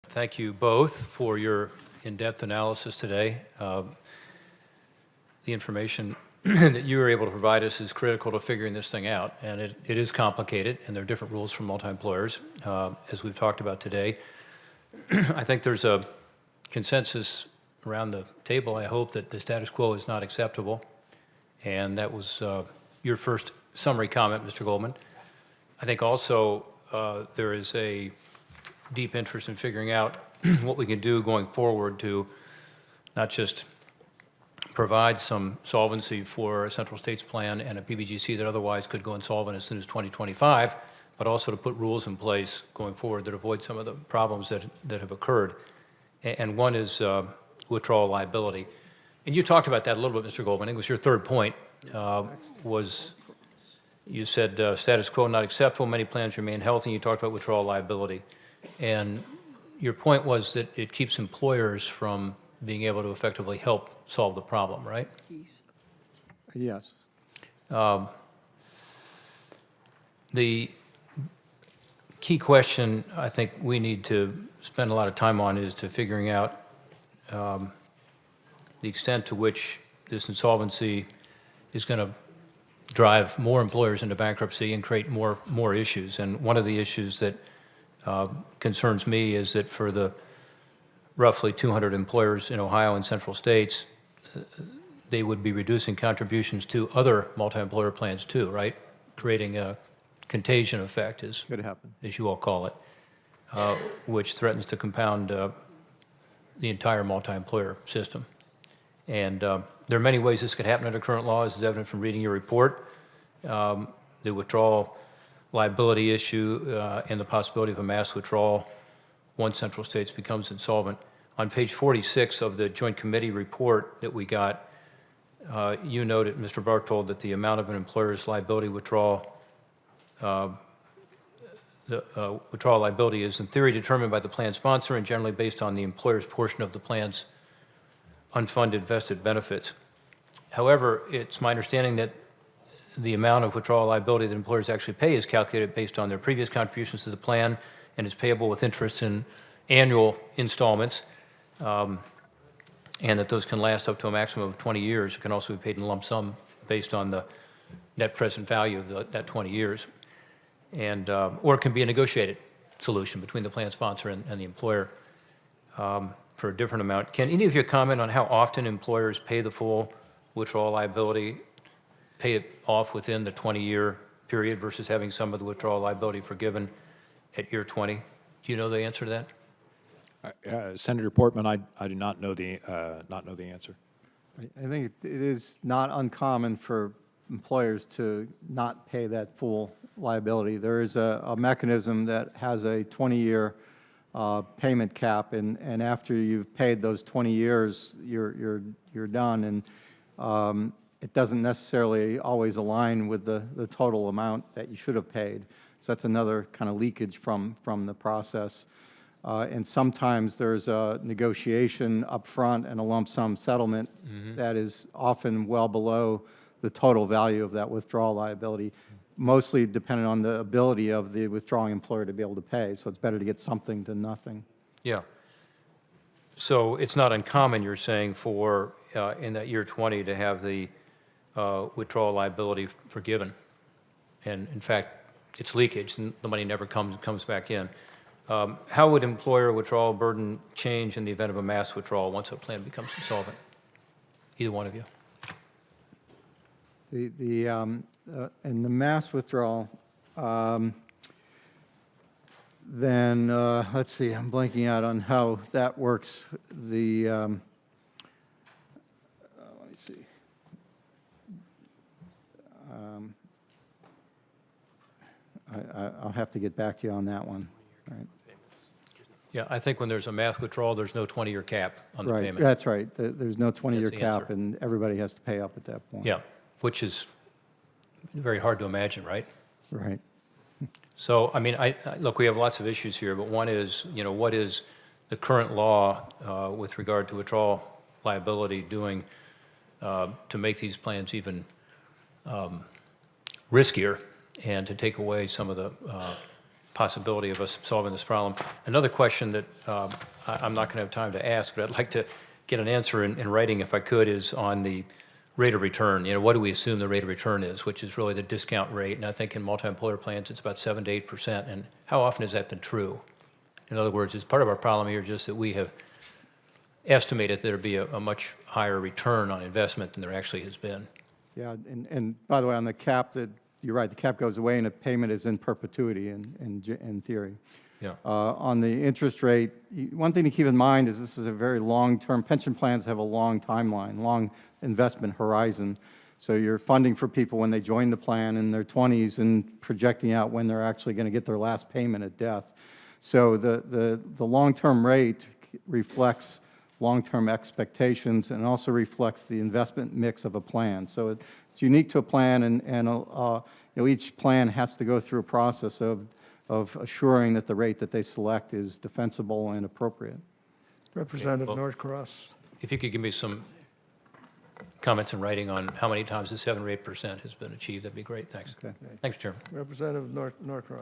Thank you both for your in-depth analysis today. The information that you were able to provide us is critical to figuring this thing out, and it is complicated, and there are different rules for multi-employers, as we've talked about today. I think there's a consensus around the table, I hope, that the status quo is not acceptable, and that was your first summary comment, Mr. Goldman. I think also there is a deep interest in figuring out what we can do going forward to not just provide some solvency for a central states plan and a PBGC that otherwise could go insolvent as soon as 2025, but also to put rules in place going forward that avoid some of the problems that have occurred. And one is withdrawal liability. And you talked about that a little bit, Mr. Goldman. I think it was your third point, was you said status quo not acceptable, many plans remain healthy, and you talked about withdrawal liability. And your point was that it keeps employers from being able to effectively help solve the problem, right? Yes. The key question I think we need to spend a lot of time on is to figuring out the extent to which this insolvency is going to drive more employers into bankruptcy and create more issues. And one of the issues that concerns me is that for the roughly 200 employers in Ohio and central states, they would be reducing contributions to other multi-employer plans too, right? Creating a contagion effect, as you all call it, which threatens to compound the entire multi-employer system. And there are many ways this could happen under current law, as is evident from reading your report. The withdrawal liability issue and the possibility of a mass withdrawal once central states becomes insolvent. On page 46 of the Joint Committee report that we got, you noted, Mr. Bartold, that the amount of an employer's liability withdrawal, withdrawal liability is in theory determined by the plan sponsor and generally based on the employer's portion of the plan's unfunded vested benefits. However, it's my understanding that the amount of withdrawal liability that employers actually pay is calculated based on their previous contributions to the plan and is payable with interest in annual installments, and that those can last up to a maximum of 20 years. It can also be paid in lump sum based on the net present value of that 20 years. And, or it can be a negotiated solution between the plan sponsor and the employer for a different amount. Can any of you comment on how often employers pay the full withdrawal liability, pay it off within the 20-year period versus having some of the withdrawal liability forgiven at year 20? Do you know the answer to that? Senator Portman, I do not know the answer. I think it is not uncommon for employers to not pay that full liability. There is a mechanism that has a 20-year payment cap, and after you've paid those 20 years, you're done. And it doesn't necessarily always align with the total amount that you should have paid. So that's another kind of leakage from the process. And sometimes there's a negotiation up front and a lump sum settlement that is often well below the total value of that withdrawal liability, mostly dependent on the ability of the withdrawing employer to be able to pay. So it's better to get something than nothing. Yeah. So it's not uncommon, you're saying, for in that year 20 to have the withdrawal liability forgiven. And in fact, it's leakage, and the money never comes back in. How would employer withdrawal burden change in the event of a mass withdrawal once a plan becomes insolvent? Either one of you. In the mass withdrawal, then let's see, I'm blanking out on how that works. Let me see. I'll have to get back to you on that one. Right. Yeah, I think when there's a mass withdrawal, there's no 20-year cap on the payment. That's right. There's no 20-year cap, answer. and everybody has to pay up at that point. Yeah, which is very hard to imagine, right? Right. So, I mean, look, we have lots of issues here, but one is, you know, what is the current law with regard to withdrawal liability doing to make these plans even riskier and to take away some of the possibility of us solving this problem. Another question that I'm not going to have time to ask, but I'd like to get an answer in writing if I could, is on the rate of return. You know, what do we assume the rate of return is, which is really the discount rate? And I think in multi-employer plans, it's about 7 to 8%. And how often has that been true? In other words, is part of our problem here just that we have estimated there'd be a much higher return on investment than there actually has been? Yeah, and by the way, on the cap, you're right, the cap goes away and the payment is in perpetuity in theory. Yeah. On the interest rate, one thing to keep in mind is this is a very long-term, pension plans have a long timeline, long investment horizon. So you're funding for people when they join the plan in their 20s and projecting out when they're actually going to get their last payment at death. So the long-term rate reflects long-term expectations and also reflects the investment mix of a plan. So it's unique to a plan, and you know, each plan has to go through a process of assuring that the rate that they select is defensible and appropriate. Representative well- Norcross. If you could give me some comments in writing on how many times the 7 or 8% has been achieved, that'd be great. Thanks. Okay. Thanks, Chairman. Representative Norcross.